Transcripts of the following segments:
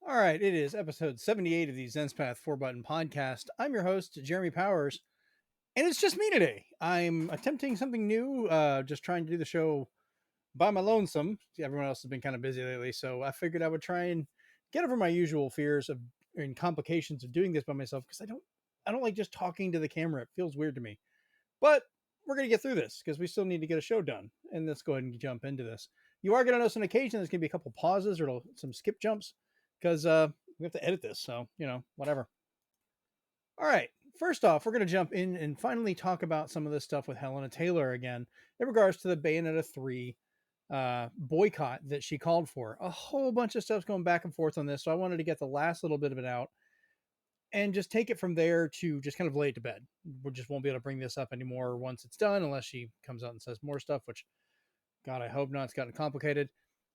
All right, it is episode 78 of the ZensPath 4 Button Podcast. I'm your host, Jeremy Powers, and it's just me today. I'm attempting something new, just trying to do the show by my lonesome. See, everyone else has been kind of busy lately, so I figured I would try and get over my usual fears of and complications of doing this by myself because I don't like just talking to the camera. It feels weird to me. But we're going to get through this because we still need to get a show done. And let's go ahead and jump into this. You are going to notice on occasion there's going to be a couple pauses or some skip jumps because we have to edit this. So, whatever. All right. First off, we're going to jump in and finally talk about some of this stuff with Helena Taylor again in regards to the Bayonetta 3 boycott that she called for. A whole bunch of stuff's going back and forth on this. So I wanted to get the last little bit of it out and just take it from there to just kind of lay it to bed. We just won't be able to bring this up anymore once it's done, unless she comes out and says more stuff, which, God, I hope not. It's gotten complicated.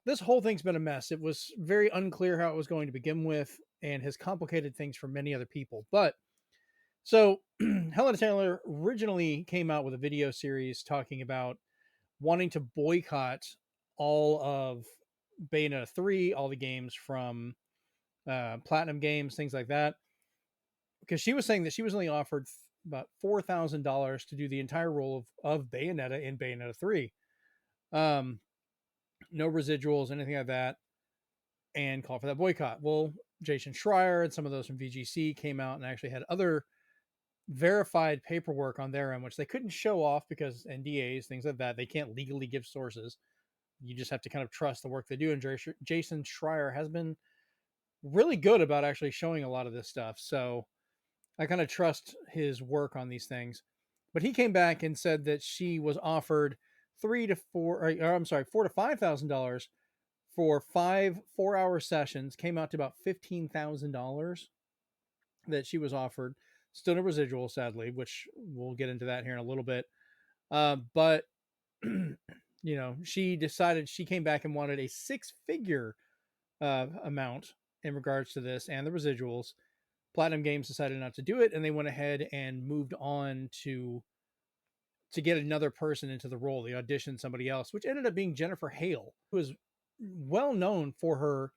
This whole thing's been a mess. It was very unclear how it was going to begin with and has complicated things for many other people. But so Helena Taylor originally came out with a video series talking about wanting to boycott all of Bayonetta 3, all the games from Platinum Games, things like that, because she was saying that she was only offered about $4,000 to do the entire role of Bayonetta in Bayonetta 3. Um, no residuals, anything like that, and call for that boycott. Well, Jason Schreier and some of those from VGC came out and actually had other verified paperwork on their end, which they couldn't show off because NDAs, things like that. They can't legally give sources. You just have to kind of trust the work they do. And Jason Schreier has been really good about actually showing a lot of this stuff. So I kind of trust his work on these things. But he came back and said that she was offered $4,000 for 5 4-hour sessions. Came out to about $15,000 that she was offered. Still no residual, sadly, which we'll get into that here in a little bit. But she decided she came back and wanted a six-figure amount in regards to this and the residuals. Platinum Games decided not to do it, and they went ahead and moved on to get another person into the role. They auditioned somebody else, which ended up being Jennifer Hale, who is well known for her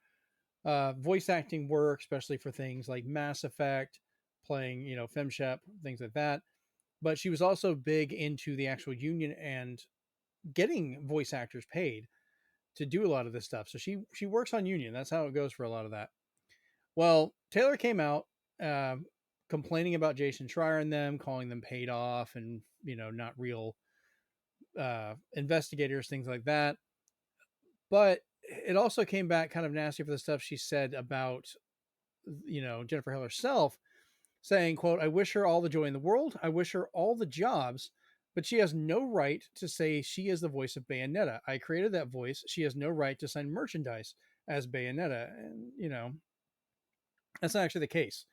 voice acting work, especially for things like Mass Effect, playing, FemShep, things like that. But she was also big into the actual union and getting voice actors paid to do a lot of this stuff. So she works on union. That's how it goes for a lot of that. Well, Taylor came out complaining about Jason Schreier and them, calling them paid off and, not real investigators, things like that. But it also came back kind of nasty for the stuff she said about, Jennifer Hill herself, saying, quote, "I wish her all the joy in the world. I wish her all the jobs, but she has no right to say she is the voice of Bayonetta. I created that voice. She has no right to sign merchandise as Bayonetta." And, that's not actually the case.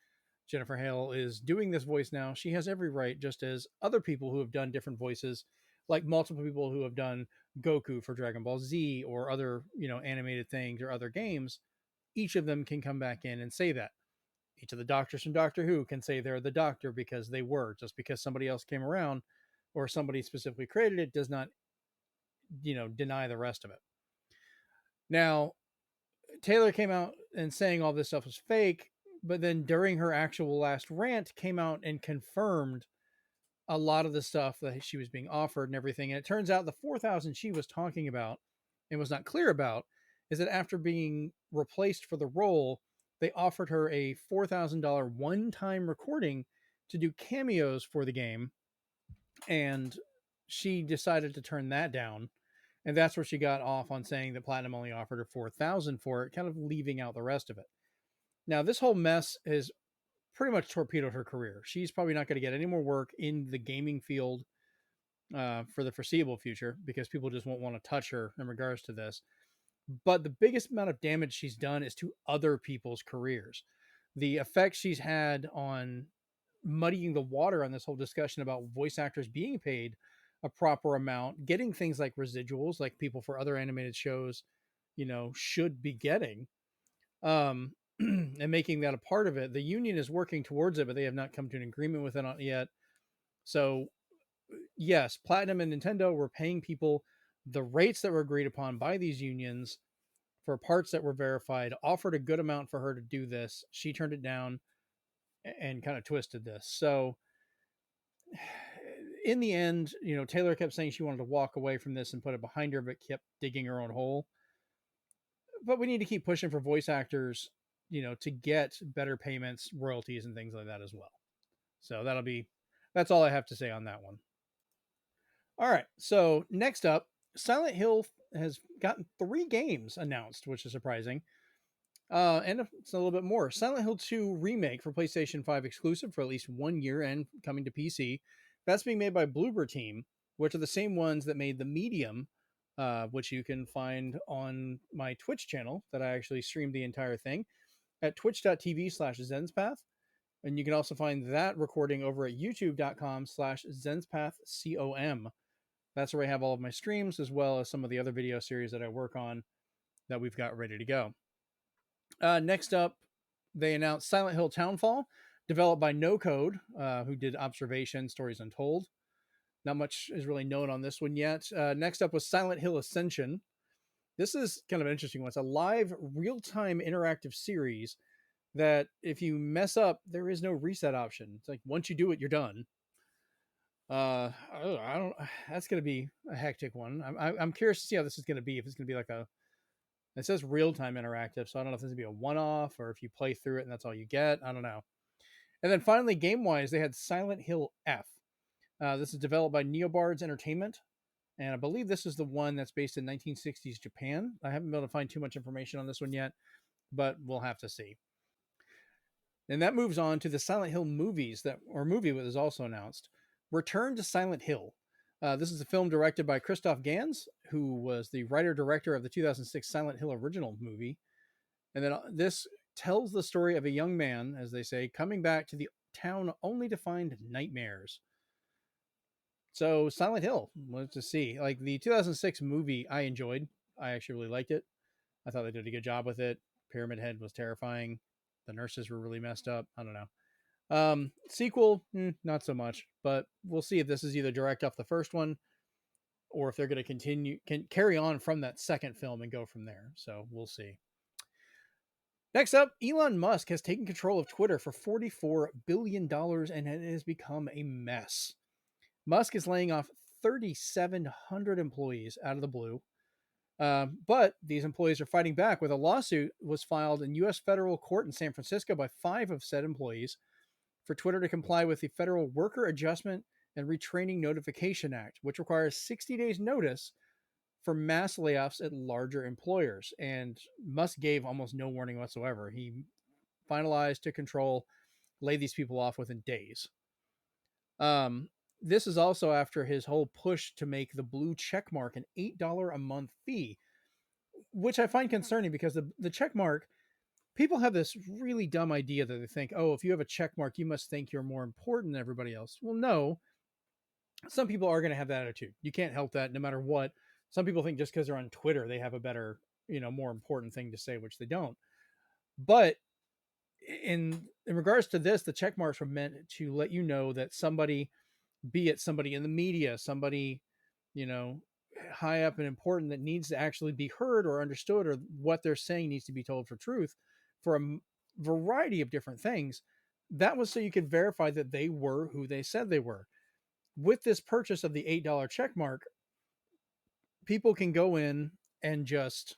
Jennifer Hale is doing this voice now. She has every right, just as other people who have done different voices, like multiple people who have done Goku for Dragon Ball Z or other, animated things or other games. Each of them can come back in and say that. Each of the doctors from Doctor Who can say they're the doctor because they were. Just because somebody else came around or somebody specifically created it does not, deny the rest of it. Now, Taylor came out and saying all this stuff was fake, but then during her actual last rant came out and confirmed a lot of the stuff that she was being offered and everything. And it turns out the 4,000 she was talking about and was not clear about is that after being replaced for the role, they offered her a $4,000 one-time recording to do cameos for the game, and she decided to turn that down. And that's where she got off on saying that Platinum only offered her 4,000 for it, kind of leaving out the rest of it. Now, this whole mess has pretty much torpedoed her career. She's probably not going to get any more work in the gaming field for the foreseeable future because people just won't want to touch her in regards to this. But the biggest amount of damage she's done is to other people's careers. The effect she's had on muddying the water on this whole discussion about voice actors being paid a proper amount, getting things like residuals, like people for other animated shows, should be getting, and making that a part of it. The union is working towards it, but they have not come to an agreement with it yet. So, yes, Platinum and Nintendo were paying people the rates that were agreed upon by these unions for parts that were verified, offered a good amount for her to do this. She turned it down and kind of twisted this. So in the end, Taylor kept saying she wanted to walk away from this and put it behind her, but kept digging her own hole. But we need to keep pushing for voice actors, to get better payments, royalties, and things like that as well. So that's all I have to say on that one. All right. So next up, Silent Hill has gotten 3 games announced, which is surprising. And it's a little bit more. Silent Hill 2 remake for PlayStation 5 exclusive for at least 1 year and coming to PC. That's being made by Bloober Team, which are the same ones that made The Medium, which you can find on my Twitch channel that I actually streamed the entire thing at twitch.tv/Zenspath. And you can also find that recording over at youtube.com/ZenspathCom. That's where I have all of my streams, as well as some of the other video series that I work on that we've got ready to go. Next up, they announced Silent Hill Townfall, developed by No Code, who did Observation, Stories Untold. Not much is really known on this one yet. Next up was Silent Hill Ascension. This is kind of an interesting one. It's a live, real-time interactive series that if you mess up, there is no reset option. It's like once you do it, you're done. I don't. That's going to be a hectic one. I'm curious to see how this is going to be. If it's going to be like it says real-time interactive, so I don't know if this is going to be a one-off or if you play through it and that's all you get. I don't know. And then finally, game-wise, they had Silent Hill F. This is developed by Neobards Entertainment, and I believe this is the one that's based in 1960s Japan. I haven't been able to find too much information on this one yet, but we'll have to see. And that moves on to the Silent Hill movie that was also announced. Return to Silent Hill. This is a film directed by Christoph Gans, who was the writer-director of the 2006 Silent Hill original movie. And then this tells the story of a young man, as they say, coming back to the town only to find nightmares. So Silent Hill, let's just see. Like the 2006 movie, I enjoyed. I actually really liked it. I thought they did a good job with it. Pyramid Head was terrifying. The nurses were really messed up. I don't know. Sequel, not so much, but we'll see if this is either direct off the first one or if they're going to carry on from that second film and go from there. So we'll see. Next up, Elon Musk has taken control of Twitter for $44 billion and it has become a mess. Musk is laying off 3,700 employees out of the blue. But these employees are fighting back with a lawsuit was filed in U.S. federal court in San Francisco by 5 of said employees for Twitter to comply with the Federal Worker Adjustment and Retraining Notification Act, which requires 60 days notice for mass layoffs at larger employers. And Musk gave almost no warning whatsoever. He finalized to control, lay these people off within days. This is also after his whole push to make the blue check mark an $8 a month fee, which I find concerning because the check mark, people have this really dumb idea that they think, oh, if you have a check mark, you must think you're more important than everybody else. Well, no. Some people are going to have that attitude. You can't help that no matter what. Some people think just because they're on Twitter, they have a better, more important thing to say, which they don't. But in regards to this, the check marks were meant to let you know that somebody, be it somebody in the media, somebody, high up and important that needs to actually be heard or understood, or what they're saying needs to be told for truth for a variety of different things. That was so you could verify that they were who they said they were. With this purchase of the $8 check mark, people can go in and just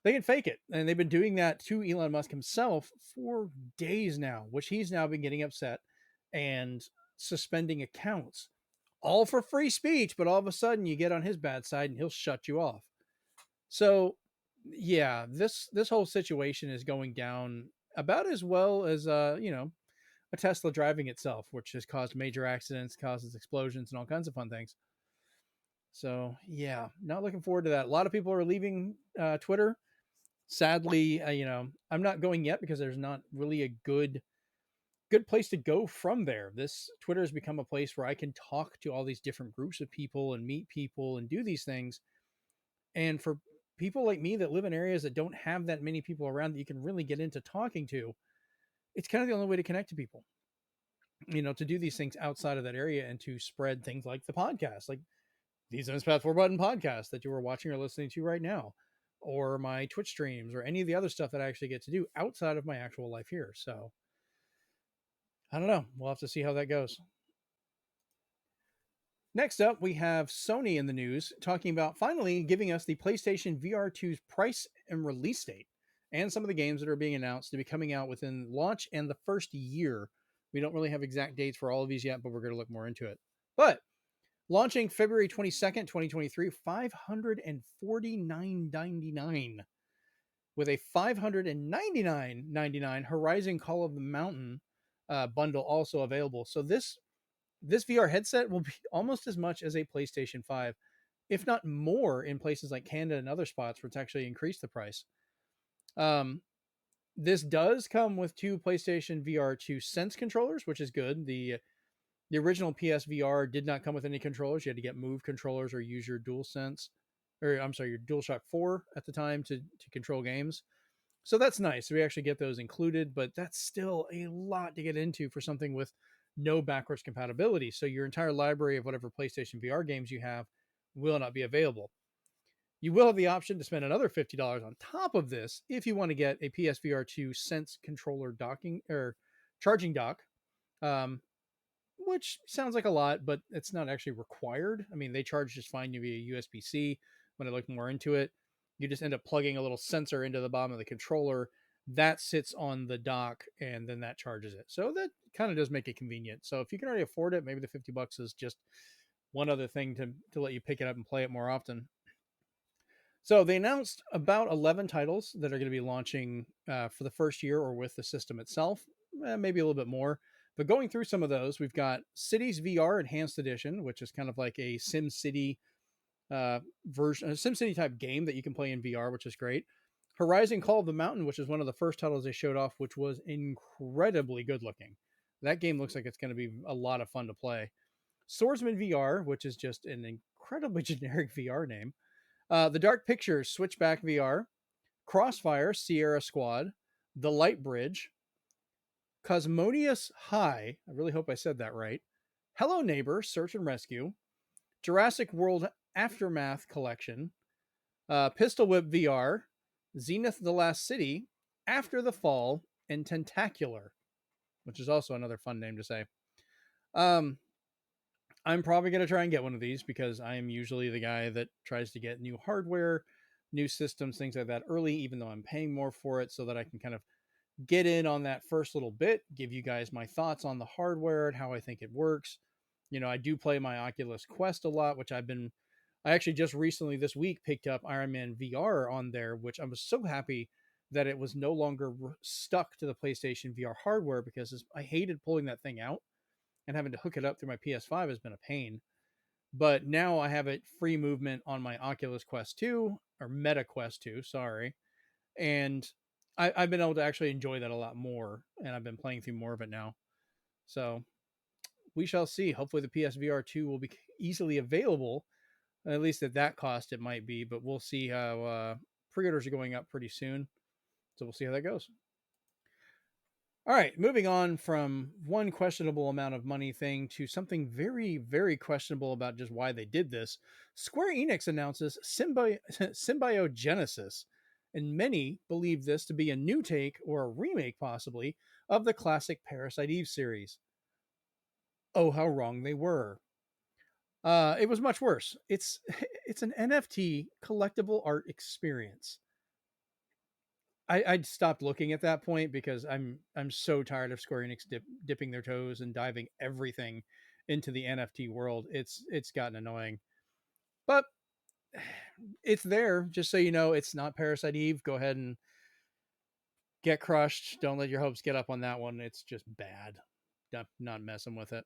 they can fake it. And they've been doing that to Elon Musk himself for days now, which he's now been getting upset and suspending accounts, all for free speech. But all of a sudden you get on his bad side and he'll shut you off. So yeah, this whole situation is going down about as well as a Tesla driving itself, which has caused major accidents, causes explosions and all kinds of fun things. So yeah, not looking forward to that. A lot of people are leaving Twitter. Sadly, I'm not going yet because there's not really a good place to go from there. This Twitter has become a place where I can talk to all these different groups of people and meet people and do these things. And for people like me that live in areas that don't have that many people around that you can really get into talking to, it's kind of the only way to connect to people, to do these things outside of that area and to spread things like the podcast, like the Zenspath 4 Button podcast that you are watching or listening to right now. or my Twitch streams or any of the other stuff that I actually get to do outside of my actual life here. So I don't know. We'll have to see how that goes. Next up, we have Sony in the news talking about finally giving us the PlayStation VR 2's price and release date and some of the games that are being announced to be coming out within launch and the first year. We don't really have exact dates for all of these yet, but we're going to look more into it. But launching February 22nd, 2023, $549.99 with a $599.99 Horizon Call of the Mountain bundle also available. So this VR headset will be almost as much as a PlayStation 5, if not more, in places like Canada and other spots where it's actually increased the price. This does come with two PlayStation VR 2 Sense controllers, which is good. The original PSVR did not come with any controllers. You had to get Move controllers or use your DualSense, or I'm sorry, your DualShock 4 at the time to control games. So that's nice. We actually get those included, but that's still a lot to get into for something with no backwards compatibility. So your entire library of whatever PlayStation VR games you have will not be available. You will have the option to spend another $50 on top of this if you want to get a PSVR 2 Sense controller docking or charging dock, which sounds like a lot, but it's not actually required. I mean, they charge just fine via USB-C. When I looked more into it, you just end up plugging a little sensor into the bottom of the controller that sits on the dock, and then that charges it. So that kind of does make it convenient. So if you can already afford it, maybe the $50 is just one other thing to let you pick it up and play it more often. So they announced about 11 titles that are going to be launching for the first year or with the system itself, maybe a little bit more. But going through some of those, we've got Cities VR Enhanced Edition, which is kind of like a SimCity version, a SimCity type game that you can play in VR, which is great. Horizon Call of the Mountain, which is one of the first titles they showed off, which was incredibly good looking. That game looks like it's going to be a lot of fun to play. Swordsman VR, which is just an incredibly generic VR name. The Dark Pictures Switchback VR, Crossfire Sierra Squad, The Light Bridge, Cosmonius High, I really hope I said that right, Hello Neighbor Search and Rescue, Jurassic World Aftermath Collection, Pistol Whip VR, Zenith The Last City, After the Fall, and Tentacular, which is also another fun name to say. I'm probably going to try and get one of these because I am usually the guy that tries to get new hardware, new systems, things like that early, even though I'm paying more for it so that I can kind of get in on that first little bit, give you guys my thoughts on the hardware and how I think it works. You know, I do play my Oculus Quest a lot, which I actually just recently this week picked up Iron Man VR on there, which I was so happy that it was no longer stuck to the PlayStation VR hardware because I hated pulling that thing out and having to hook it up through my PS5 has been a pain. But now I have it free movement on my Oculus Quest 2 or Meta Quest 2, sorry. And I've been able to actually enjoy that a lot more, and I've been playing through more of it now. So we shall see. Hopefully, the PSVR 2 will be easily available, at least at that cost it might be, but we'll see how pre-orders are going up pretty soon. So we'll see how that goes. All right, moving on from one questionable amount of money thing to something very, very questionable about just why they did this. Square Enix announces Symbiogenesis, and many believe this to be a new take or a remake, possibly, of the classic Parasite Eve series. Oh, how wrong they were. It was much worse. It's it's an NFT collectible art experience. I'd stopped looking at that point because I'm so tired of Square Enix dipping their toes and diving everything into the NFT world. It's gotten annoying, but it's there. Just so you know, it's not Parasite Eve. Go ahead and get crushed. Don't let your hopes get up on that one. It's just bad. Not messing with it.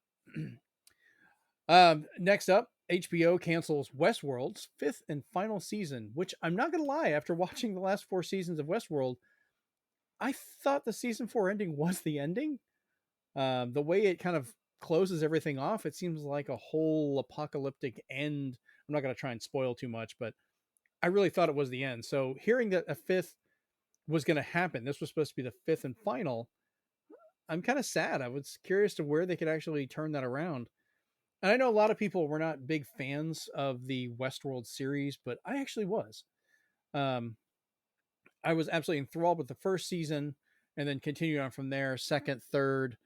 Next up, HBO cancels Westworld's fifth and final season, which I'm not going to lie, after watching the last 4 seasons of Westworld, I thought the season 4 ending was the ending. The way it kind of closes everything off, it seems like a whole apocalyptic end. I'm not going to try and spoil too much, but I really thought it was the end. So hearing that a fifth was going to happen, this was supposed to be the fifth and final, I'm kind of sad. I was curious to where they could actually turn that around. And I know a lot of people were not big fans of the Westworld series, but I actually was. I was absolutely enthralled with the first season, and then continued on from there. Second, third,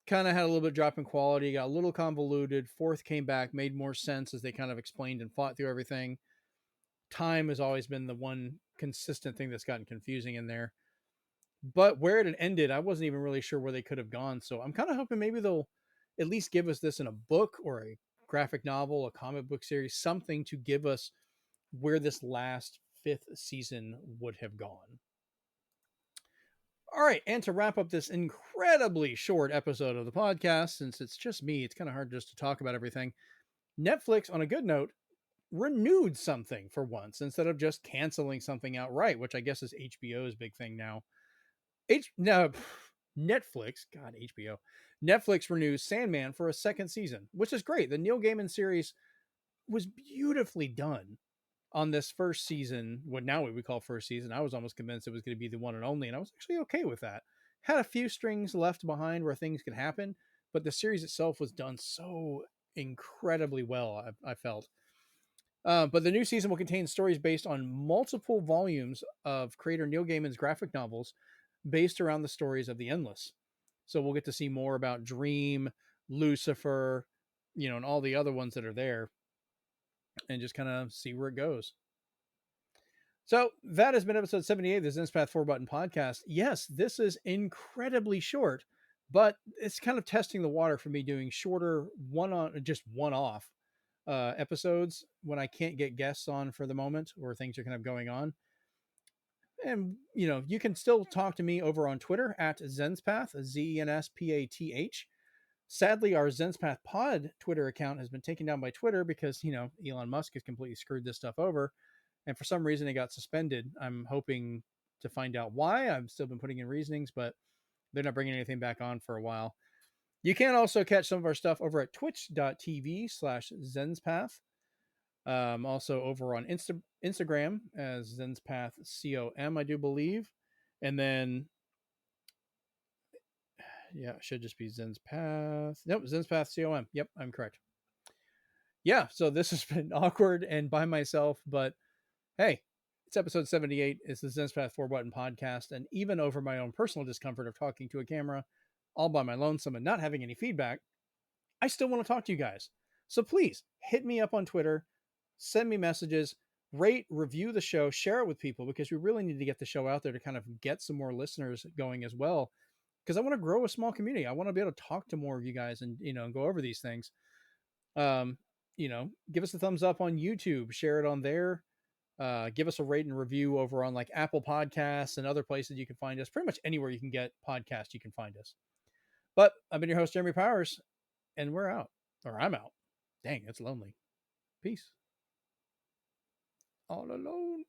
kind of had a little bit of drop in quality, got a little convoluted. Fourth came back, made more sense as they kind of explained and fought through everything. Time has always been the one consistent thing that's gotten confusing in there. But where it had ended, I wasn't even really sure where they could have gone. So I'm kind of hoping maybe they'll at least give us this in a book or a graphic novel, a comic book series, something to give us where this last fifth season would have gone. All right, and to wrap up this incredibly short episode of the podcast, since it's just me, it's kind of hard just to talk about everything. Netflix, on a good note, renewed something for once instead of just canceling something outright, which I guess is HBO's big thing now. Netflix, God, HBO. Netflix renews Sandman for a second season, which is great. The Neil Gaiman series was beautifully done on this first season, what now we call first season. I was almost convinced it was going to be the one and only, and I was actually okay with that. Had a few strings left behind where things could happen, but the series itself was done so incredibly well, I felt. But the new season will contain stories based on multiple volumes of creator Neil Gaiman's graphic novels based around the stories of the Endless. So we'll get to see more about Dream, Lucifer, and all the other ones that are there, and just kind of see where it goes. So that has been episode 78 of the ZensPath 4 Button Podcast. Yes, this is incredibly short, but it's kind of testing the water for me doing shorter one-off episodes when I can't get guests on for the moment or things are kind of going on. And you can still talk to me over on Twitter at ZensPath, ZENSPATH. Sadly, our ZensPath Pod Twitter account has been taken down by Twitter because Elon Musk has completely screwed this stuff over, and for some reason it got suspended. I'm hoping to find out why. I've still been putting in reasonings, but they're not bringing anything back on for a while. You can also catch some of our stuff over at twitch.tv/ZensPath. Also over on Instagram as ZensPathCom, I do believe. And then, yeah, it should just be ZensPath. Nope, ZensPathCom. Yep, I'm correct. Yeah, so this has been awkward and by myself, but hey, it's episode 78. It's the ZensPath 4 Button Podcast. And even over my own personal discomfort of talking to a camera all by my lonesome and not having any feedback, I still want to talk to you guys. So please hit me up on Twitter, send me messages, rate, review the show, share it with people, because we really need to get the show out there to kind of get some more listeners going as well. Because I want to grow a small community. I want to be able to talk to more of you guys and go over these things. Give us a thumbs up on YouTube, share it on there. Give us a rate and review over on like Apple Podcasts and other places you can find us. Pretty much anywhere you can get podcasts, you can find us. But I've been your host, Jeremy Powers, and we're out. Or I'm out. Dang, it's lonely. Peace. All alone.